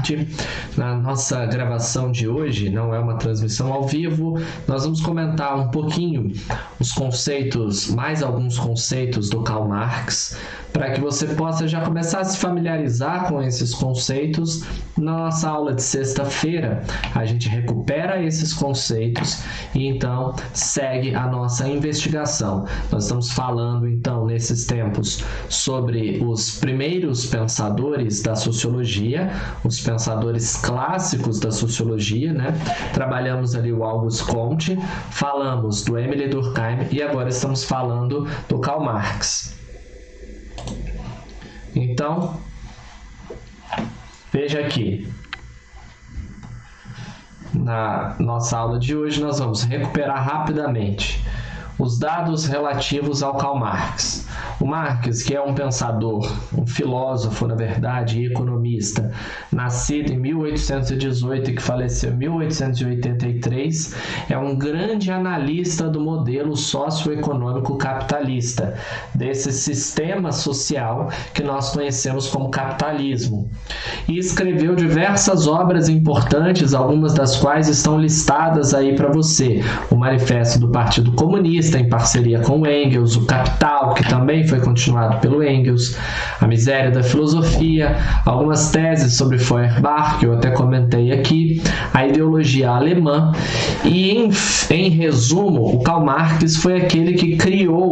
parte. Na nossa gravação de hoje, não é uma transmissão ao vivo, nós vamos comentar um pouquinho os conceitos, mais alguns conceitos do Karl Marx, para que você possa já começar a se familiarizar com esses conceitos. Na nossa aula de sexta-feira, a gente recupera esses conceitos e então segue a nossa investigação. Nós estamos falando então nesses tempos sobre os primeiros pensadores da sociologia, os pensadores clássicos da sociologia, né? Trabalhamos ali o Auguste Comte, falamos do Émile Durkheim e agora estamos falando do Karl Marx. Então, veja aqui, na nossa aula de hoje nós vamos recuperar rapidamente os dados relativos ao Karl Marx. O Marx, que é um pensador, um filósofo, na verdade, e economista, nascido em 1818 e que faleceu em 1883, é um grande analista do modelo socioeconômico capitalista, desse sistema social que nós conhecemos como capitalismo. E escreveu diversas obras importantes, algumas das quais estão listadas aí para você. O Manifesto do Partido Comunista, em parceria com o Engels, o Capital, que também foi continuado pelo Engels, a Miséria da Filosofia, algumas teses sobre Feuerbach, que eu até comentei aqui, a ideologia alemã, e em resumo, o Karl Marx foi aquele que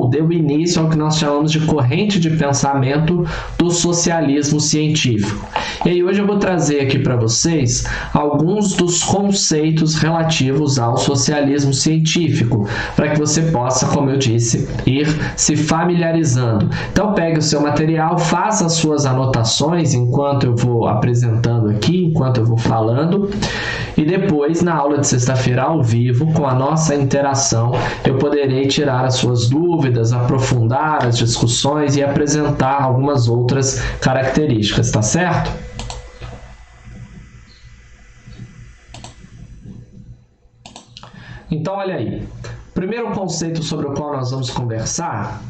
deu início ao que nós chamamos de corrente de pensamento do socialismo científico. E aí hoje eu vou trazer aqui para vocês alguns dos conceitos relativos ao socialismo científico, para que você possa, como eu disse, ir se familiarizando. Então pegue o seu material, faça as suas anotações enquanto eu vou apresentando aqui, enquanto eu vou falando, e depois na aula de sexta-feira ao vivo, com a nossa interação, eu poderei tirar as suas dúvidas, aprofundar as discussões e apresentar algumas outras características, tá certo? Então olha aí, o primeiro conceito sobre o qual nós vamos conversar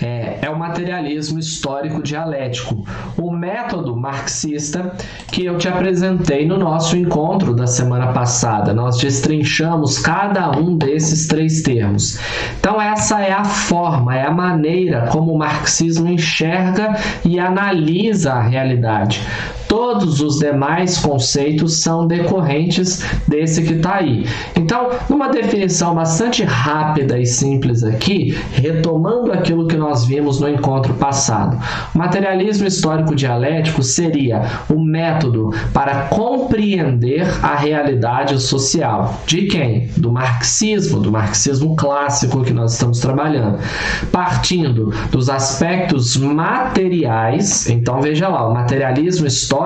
é o materialismo histórico dialético, o método marxista que eu te apresentei no nosso encontro da semana passada. Nós destrinchamos cada um desses três termos. Então essa é a forma, é a maneira como o marxismo enxerga e analisa a realidade. Todos os demais conceitos são decorrentes desse que está aí. Então, numa definição bastante rápida e simples aqui, retomando aquilo que nós vimos no encontro passado, o materialismo histórico dialético seria o método para compreender a realidade social. De quem? Do marxismo clássico que nós estamos trabalhando. Partindo dos aspectos materiais, então veja lá, o materialismo histórico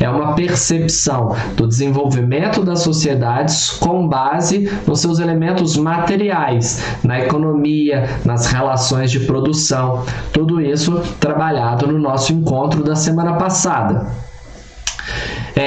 é uma percepção do desenvolvimento das sociedades com base nos seus elementos materiais, na economia, nas relações de produção. Tudo isso trabalhado no nosso encontro da semana passada.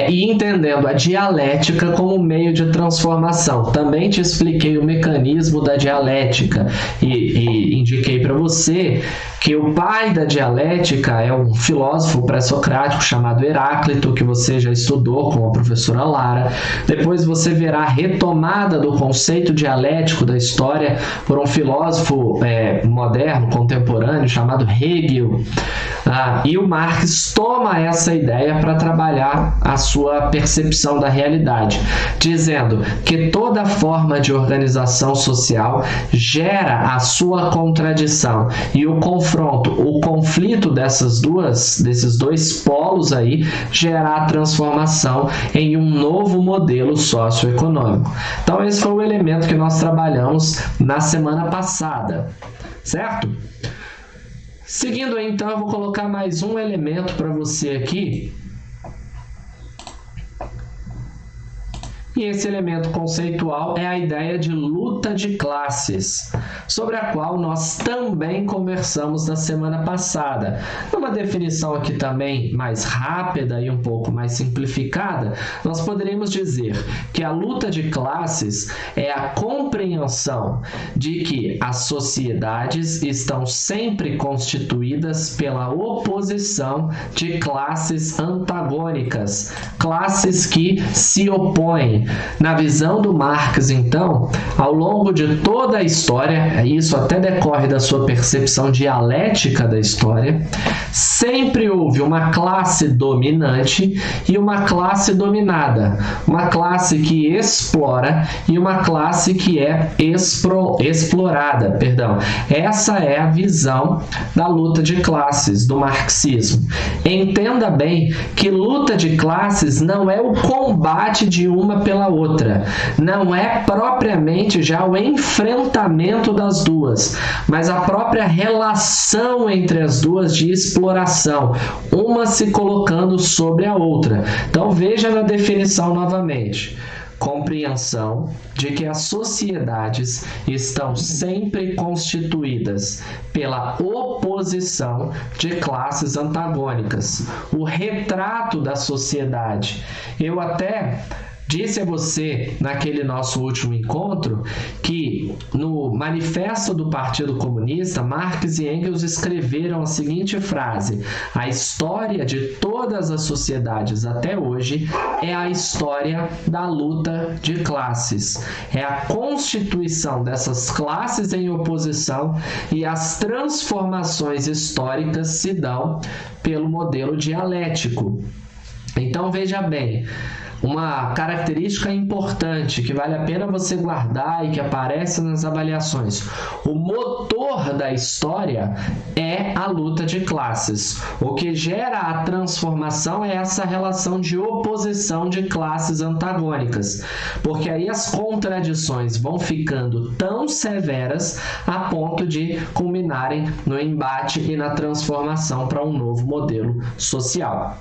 E entendendo a dialética como meio de transformação. Também te expliquei o mecanismo da dialética e indiquei para você que o pai da dialética é um filósofo pré-socrático chamado Heráclito, que você já estudou com a professora Lara. Depois você verá a retomada do conceito dialético da história por um filósofo moderno, contemporâneo, chamado Hegel. E o Marx toma essa ideia para trabalhar a sua percepção da realidade, dizendo que toda forma de organização social gera a sua contradição e o conflito desses dois polos aí gera a transformação em um novo modelo socioeconômico. Então esse foi o elemento que nós trabalhamos na semana passada, certo? Seguindo aí, então, eu vou colocar mais um elemento para você aqui, E esse elemento conceitual é a ideia de luta de classes, sobre a qual nós também conversamos na semana passada. Numa definição aqui também mais rápida e um pouco mais simplificada, nós poderíamos dizer que a luta de classes é a compreensão de que as sociedades estão sempre constituídas pela oposição de classes antagônicas, classes que se opõem. Na visão do Marx, então, ao longo de toda a história, isso até decorre da sua percepção dialética da história, sempre houve uma classe dominante e uma classe dominada, uma classe que explora e uma classe que é explorada. Essa é a visão da luta de classes do marxismo. Entenda bem que luta de classes não é o combate de uma pela outra, não é propriamente já o enfrentamento das duas, mas a própria relação entre as duas de exploração, uma se colocando sobre a outra. Então veja na definição novamente. Compreensão de que as sociedades estão sempre constituídas pela oposição de classes antagônicas. O retrato da sociedade. Eu até disse a você, naquele nosso último encontro, que no Manifesto do Partido Comunista, Marx e Engels escreveram a seguinte frase: a história de todas as sociedades até hoje é a história da luta de classes. É a constituição dessas classes em oposição e as transformações históricas se dão pelo modelo dialético. Então, veja bem, uma característica importante que vale a pena você guardar e que aparece nas avaliações. O motor da história é a luta de classes. O que gera a transformação é essa relação de oposição de classes antagônicas, porque aí as contradições vão ficando tão severas a ponto de culminarem no embate e na transformação para um novo modelo social.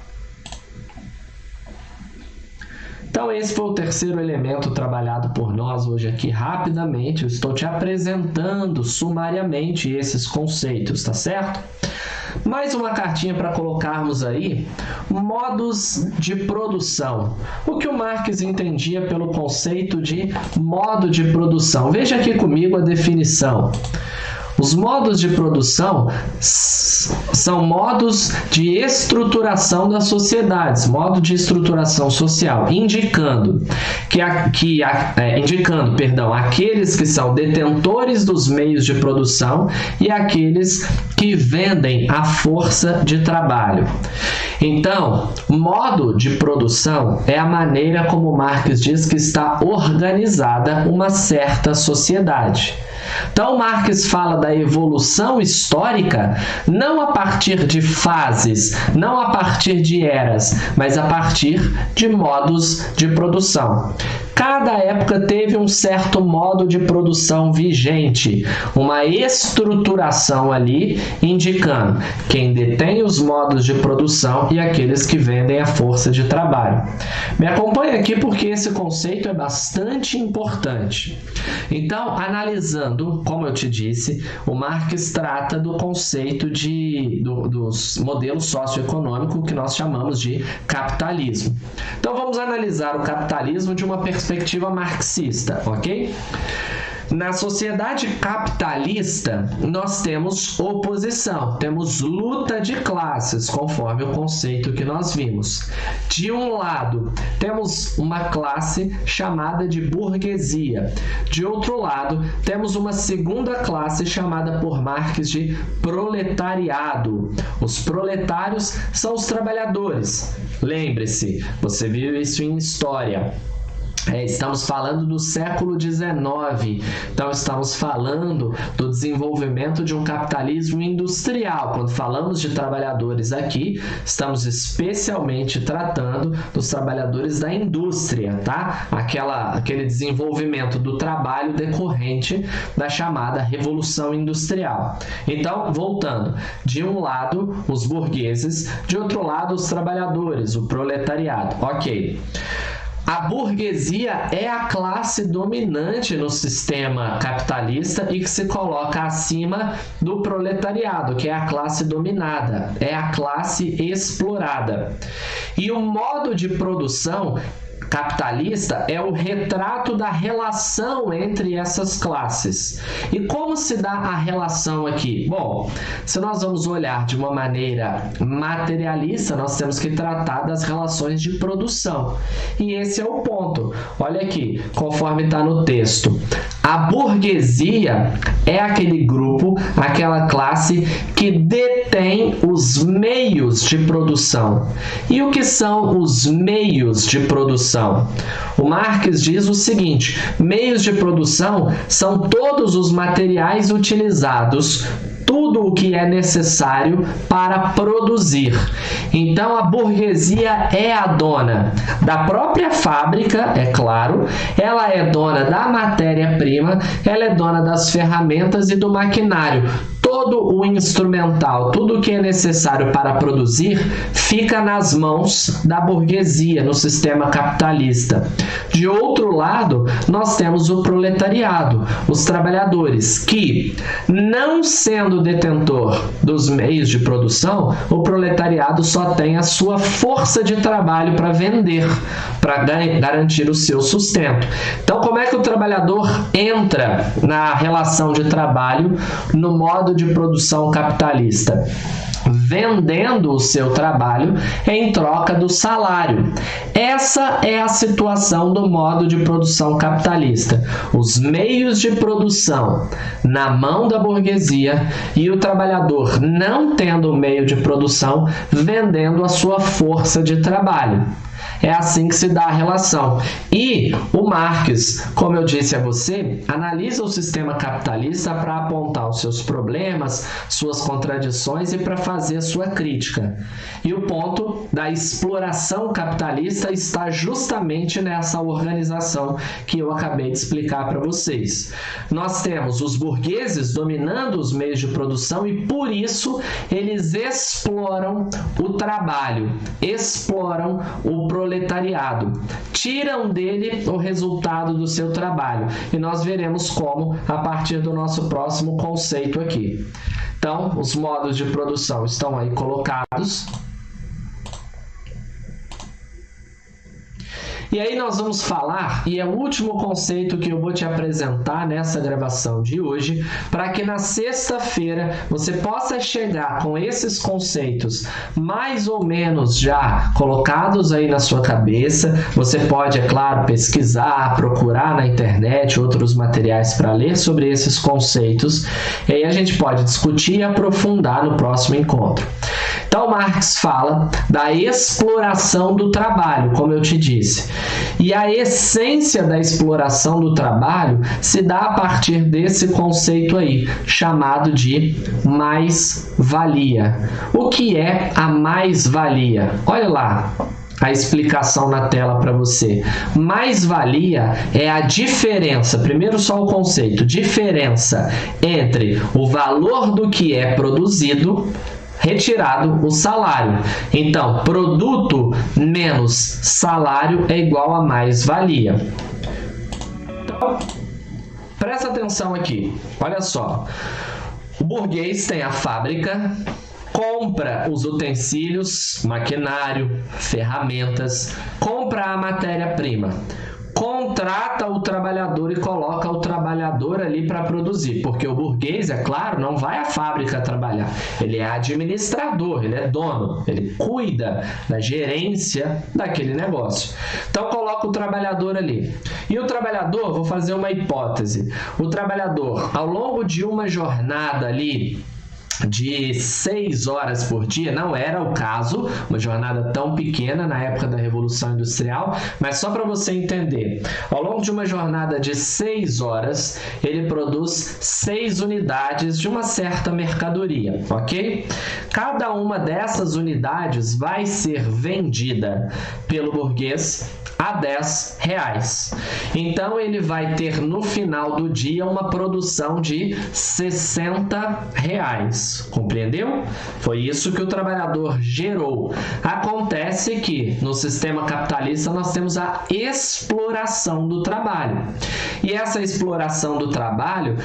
Então, esse foi o terceiro elemento trabalhado por nós hoje aqui rapidamente. Eu estou te apresentando sumariamente esses conceitos, tá certo? Mais uma cartinha para colocarmos aí, modos de produção. O que o Marx entendia pelo conceito de modo de produção? Veja aqui comigo a definição. Os modos de produção são modos de estruturação das sociedades, modo de estruturação social, indicando aqueles que são detentores dos meios de produção e aqueles que vendem a força de trabalho. Então, modo de produção é a maneira como Marx diz que está organizada uma certa sociedade. Então, Marx fala da evolução histórica não a partir de fases, não a partir de eras, mas a partir de modos de produção. Cada época teve um certo modo de produção vigente, uma estruturação ali indicando quem detém os modos de produção e aqueles que vendem a força de trabalho. Me acompanhe aqui porque esse conceito é bastante importante. Então, analisando, como eu te disse, o Marx trata do conceito dos modelos socioeconômicos que nós chamamos de capitalismo. Então, vamos analisar o capitalismo de uma perspectiva marxista, ok? Na sociedade capitalista, nós temos oposição, temos luta de classes, conforme o conceito que nós vimos. De um lado, temos uma classe chamada de burguesia. De outro lado, temos uma segunda classe chamada por Marx de proletariado. Os proletários são os trabalhadores. Lembre-se, você viu isso em história. Estamos falando do século XIX, então estamos falando do desenvolvimento de um capitalismo industrial. Quando falamos de trabalhadores aqui, estamos especialmente tratando dos trabalhadores da indústria, tá? Aquele desenvolvimento do trabalho decorrente da chamada Revolução Industrial. Então, voltando, de um lado os burgueses, de outro lado os trabalhadores, o proletariado. Ok. A burguesia é a classe dominante no sistema capitalista e que se coloca acima do proletariado, que é a classe dominada, é a classe explorada. E o modo de produção capitalista é o retrato da relação entre essas classes. E como se dá a relação aqui? Bom, se nós vamos olhar de uma maneira materialista, nós temos que tratar das relações de produção. E esse é o ponto. Olha aqui, conforme está no texto. A burguesia é aquele grupo, aquela classe que detém os meios de produção. E o que são os meios de produção? O Marx diz o seguinte: meios de produção são todos os materiais utilizados, tudo o que é necessário para produzir. Então, a burguesia é a dona da própria fábrica, é claro, ela é dona da matéria-prima, ela é dona das ferramentas e do maquinário. Todo o instrumental, tudo o que é necessário para produzir, fica nas mãos da burguesia no sistema capitalista. De outro lado, nós temos o proletariado, os trabalhadores, que, não sendo detentor dos meios de produção, o proletariado só tem a sua força de trabalho para vender, para garantir o seu sustento. Então, como é que o trabalhador entra na relação de trabalho no modo de produção capitalista? Vendendo o seu trabalho em troca do salário. Essa é a situação do modo de produção capitalista. Os meios de produção na mão da burguesia e o trabalhador não tendo o meio de produção, vendendo a sua força de trabalho. É assim que se dá a relação. E o Marx, como eu disse a você, analisa o sistema capitalista para apontar os seus problemas, suas contradições e para fazer a sua crítica. E o ponto da exploração capitalista está justamente nessa organização que eu acabei de explicar para vocês. Nós temos os burgueses dominando os meios de produção e, por isso, eles exploram o trabalho, exploram o proletariado, tiram dele o resultado do seu trabalho. E nós veremos como a partir do nosso próximo conceito aqui. Então, os modos de produção estão aí colocados. E aí nós vamos falar, e é o último conceito que eu vou te apresentar nessa gravação de hoje, para que na sexta-feira você possa chegar com esses conceitos mais ou menos já colocados aí na sua cabeça. Você pode, é claro, pesquisar, procurar na internet outros materiais para ler sobre esses conceitos, e aí a gente pode discutir e aprofundar no próximo encontro. Então, Marx fala da exploração do trabalho, como eu te disse. E a essência da exploração do trabalho se dá a partir desse conceito aí, chamado de mais-valia. O que é a mais-valia? Olha lá a explicação na tela para você. Mais-valia é a diferença, primeiro só o conceito, diferença entre o valor do que é produzido retirado o salário. Então, produto menos salário é igual a mais-valia. Então, presta atenção aqui. Olha só. O burguês tem a fábrica, compra os utensílios, maquinário, ferramentas, compra a matéria-prima, contrata o trabalhador e coloca o trabalhador ali para produzir, porque o burguês, é claro, não vai à fábrica trabalhar, ele é administrador, ele é dono, ele cuida da gerência daquele negócio. Então coloca o trabalhador ali. E o trabalhador, vou fazer uma hipótese, o trabalhador, ao longo de uma jornada ali de 6 horas por dia, não era o caso, uma jornada tão pequena na época da Revolução Industrial, mas só para você entender, ao longo de uma jornada de 6 horas, ele produz 6 unidades de uma certa mercadoria, ok? Cada uma dessas unidades vai ser vendida pelo burguês a R$10. Então, ele vai ter no final do dia uma produção de R$60. Compreendeu? Foi isso que o trabalhador gerou. Acontece que no sistema capitalista nós temos a exploração do trabalho. E essa exploração do trabalho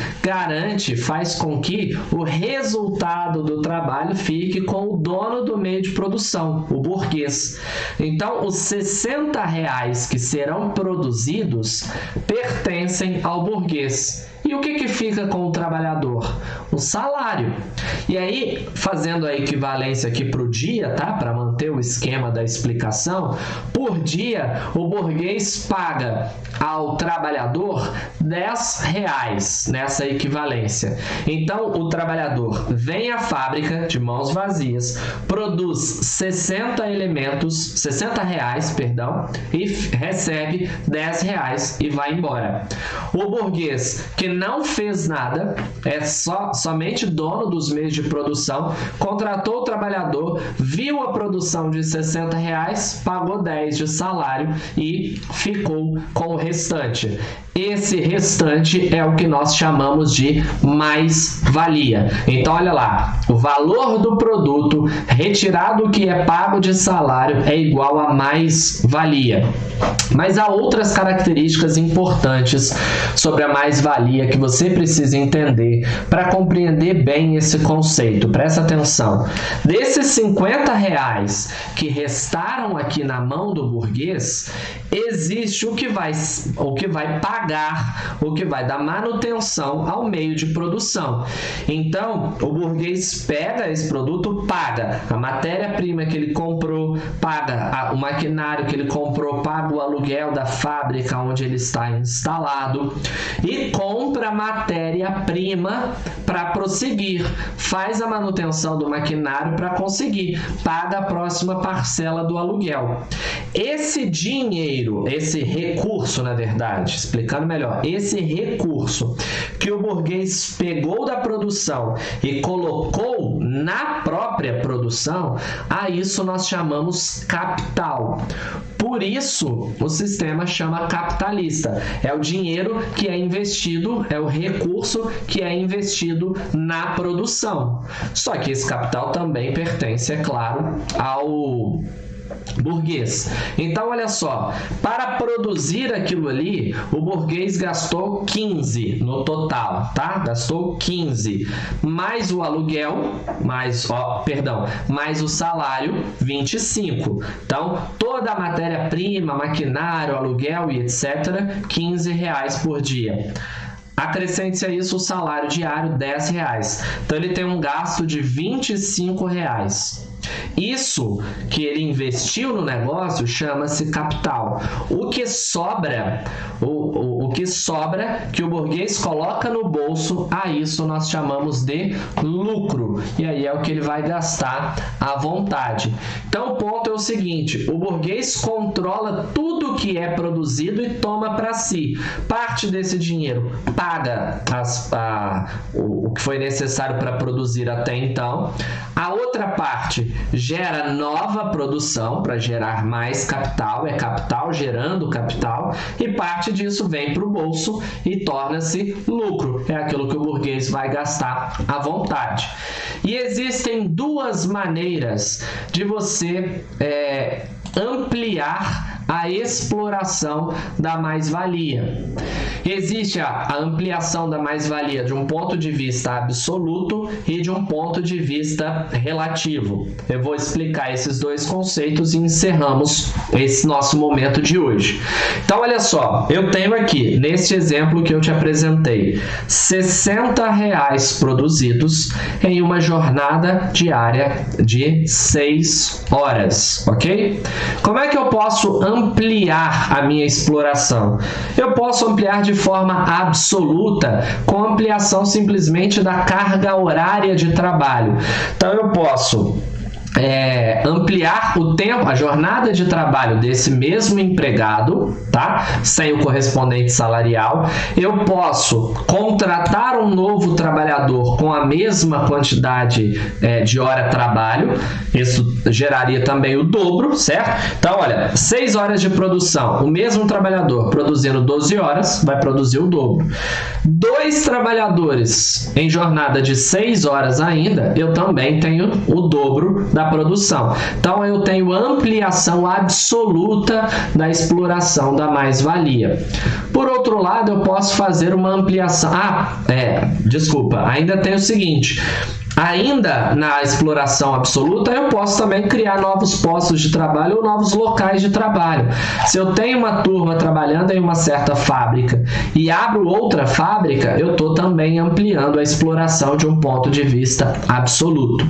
faz com que o resultado do trabalho fique com o dono do meio de produção, o burguês. Então, os R$60 que serão produzidos pertencem ao burguês. E o que fica com o trabalhador? O salário. E aí, fazendo a equivalência aqui para o dia, tá? Para manter o esquema da explicação, por dia o burguês paga ao trabalhador R$10 nessa equivalência. Então, o trabalhador vem à fábrica de mãos vazias, produz 60 elementos, R$60, e recebe R$10 e vai embora. O burguês que não fez nada, é somente dono dos meios de produção, contratou o trabalhador, viu a produção de R$60, pagou 10 de salário e ficou com o restante. Esse restante é o que nós chamamos de mais-valia. Então, olha lá, o valor do produto retirado do que é pago de salário é igual a mais-valia. Mas há outras características importantes sobre a mais-valia que você precisa entender para compreender bem esse conceito. Presta atenção. Desses R$50 que restaram aqui na mão do burguês, existe o que vai pagar, o que vai dar manutenção ao meio de produção. Então, o burguês pega esse produto, paga a matéria-prima que ele comprou, paga o maquinário que ele comprou, paga o aluguel da fábrica onde ele está instalado e compra matéria-prima para prosseguir, faz a manutenção do maquinário para conseguir, paga a próxima parcela do aluguel. Esse dinheiro, esse recurso, na verdade, explicando melhor, esse recurso que o burguês pegou da produção e colocou na própria produção, a isso nós chamamos capital. Por isso, o sistema chama capitalista. É o dinheiro que é investido, é o recurso que é investido na produção. Só que esse capital também pertence, é claro, ao burguês. Então, olha só, para produzir aquilo ali, o burguês gastou 15 no total, tá? Gastou 15, mais o aluguel, mais o salário, 25. Então, toda a matéria-prima, maquinário, aluguel e etc., R$15 por dia. Acrescente a isso o salário diário, R$10. Então, ele tem um gasto de R$25. Isso que ele investiu no negócio chama-se capital. O que sobra, o que sobra que o burguês coloca no bolso, a isso nós chamamos de lucro. E aí é o que ele vai gastar à vontade. Então o ponto é o seguinte: o burguês controla tudo que é produzido e toma para si. Parte desse dinheiro paga o que foi necessário para produzir até então. A outra parte gera nova produção para gerar mais capital, é capital gerando capital, e parte disso vem para o bolso e torna-se lucro. É aquilo que o burguês vai gastar à vontade. E existem duas maneiras de você ampliar a exploração da mais-valia. Existe a ampliação da mais-valia de um ponto de vista absoluto e de um ponto de vista relativo. Eu vou explicar esses dois conceitos e encerramos esse nosso momento de hoje. Então, olha só, eu tenho aqui, neste exemplo que eu te apresentei, R$60 produzidos em uma jornada diária de 6 horas, ok? Como é que eu posso ampliar a minha exploração? Eu posso ampliar de forma absoluta com ampliação simplesmente da carga horária de trabalho. Então eu posso ampliar o tempo, a jornada de trabalho desse mesmo empregado, tá? Sem o correspondente salarial. Eu posso contratar um novo trabalhador com a mesma quantidade de hora de trabalho. Isso geraria também o dobro, certo? Então, olha, 6 horas de produção, o mesmo trabalhador produzindo 12 horas vai produzir o dobro. 2 trabalhadores em jornada de 6 horas ainda, eu também tenho o dobro da produção. Então, eu tenho ampliação absoluta da exploração da mais-valia. Por outro lado, eu posso fazer uma ampliação... ainda tem o seguinte... Ainda na exploração absoluta, eu posso também criar novos postos de trabalho ou novos locais de trabalho. Se eu tenho uma turma trabalhando em uma certa fábrica e abro outra fábrica, eu estou também ampliando a exploração de um ponto de vista absoluto.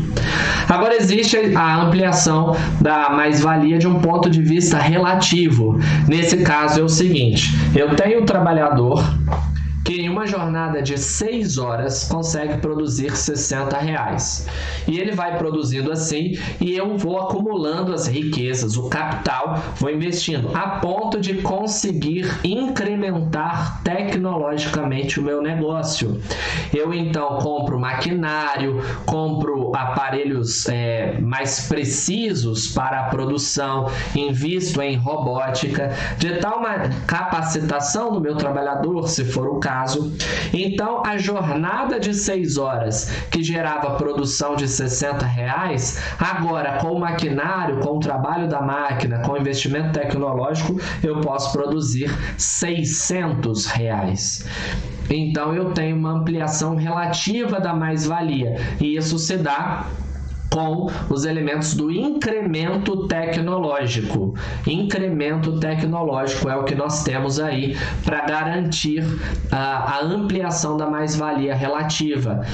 Agora, existe a ampliação da mais-valia de um ponto de vista relativo. Nesse caso, é o seguinte: eu tenho um trabalhador que em uma jornada de 6 horas consegue produzir R$60. E ele vai produzindo assim e eu vou acumulando as riquezas, o capital, vou investindo a ponto de conseguir incrementar tecnologicamente o meu negócio. Eu então compro maquinário, compro aparelhos mais precisos para a produção, invisto em robótica, de tal capacitação do meu trabalhador, se for o caso. Então, a jornada de 6 horas que gerava produção de R$60, agora com o maquinário, com o trabalho da máquina, com o investimento tecnológico, eu posso produzir R$600. Então, eu tenho uma ampliação relativa da mais-valia, e isso se dá com os elementos do incremento tecnológico. Incremento tecnológico é o que nós temos aí para garantir a ampliação da mais-valia relativa.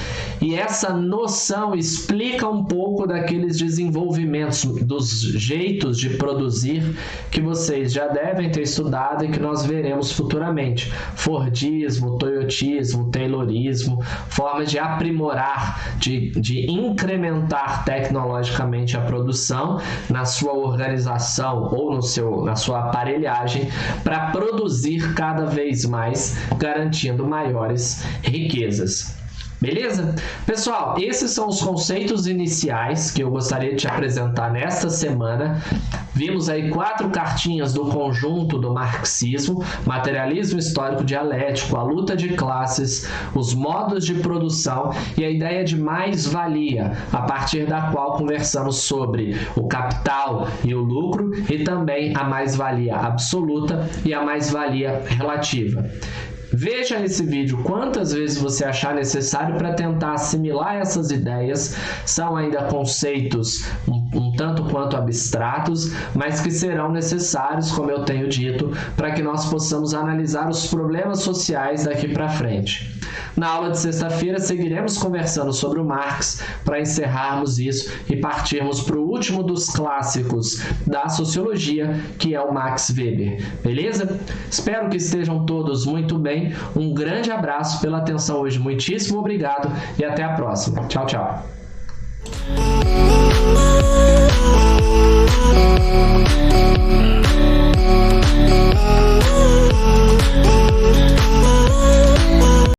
E essa noção explica um pouco daqueles desenvolvimentos, dos jeitos de produzir que vocês já devem ter estudado e que nós veremos futuramente. Fordismo, toyotismo, taylorismo, formas de aprimorar, de incrementar tecnologicamente a produção na sua organização ou na sua aparelhagem para produzir cada vez mais, garantindo maiores riquezas. Beleza? Pessoal, esses são os conceitos iniciais que eu gostaria de te apresentar nesta semana. Vimos aí 4 cartinhas do conjunto do marxismo: materialismo histórico dialético, a luta de classes, os modos de produção e a ideia de mais-valia, a partir da qual conversamos sobre o capital e o lucro e também a mais-valia absoluta e a mais-valia relativa. Veja esse vídeo quantas vezes você achar necessário para tentar assimilar essas ideias. São ainda conceitos um tanto quanto abstratos, mas que serão necessários, como eu tenho dito, para que nós possamos analisar os problemas sociais daqui para frente. Na aula de sexta-feira seguiremos conversando sobre o Marx para encerrarmos isso e partirmos para o último dos clássicos da sociologia, que é o Max Weber. Beleza? Espero que estejam todos muito bem. Um grande abraço pela atenção hoje. Muitíssimo obrigado e até a próxima. Tchau, tchau.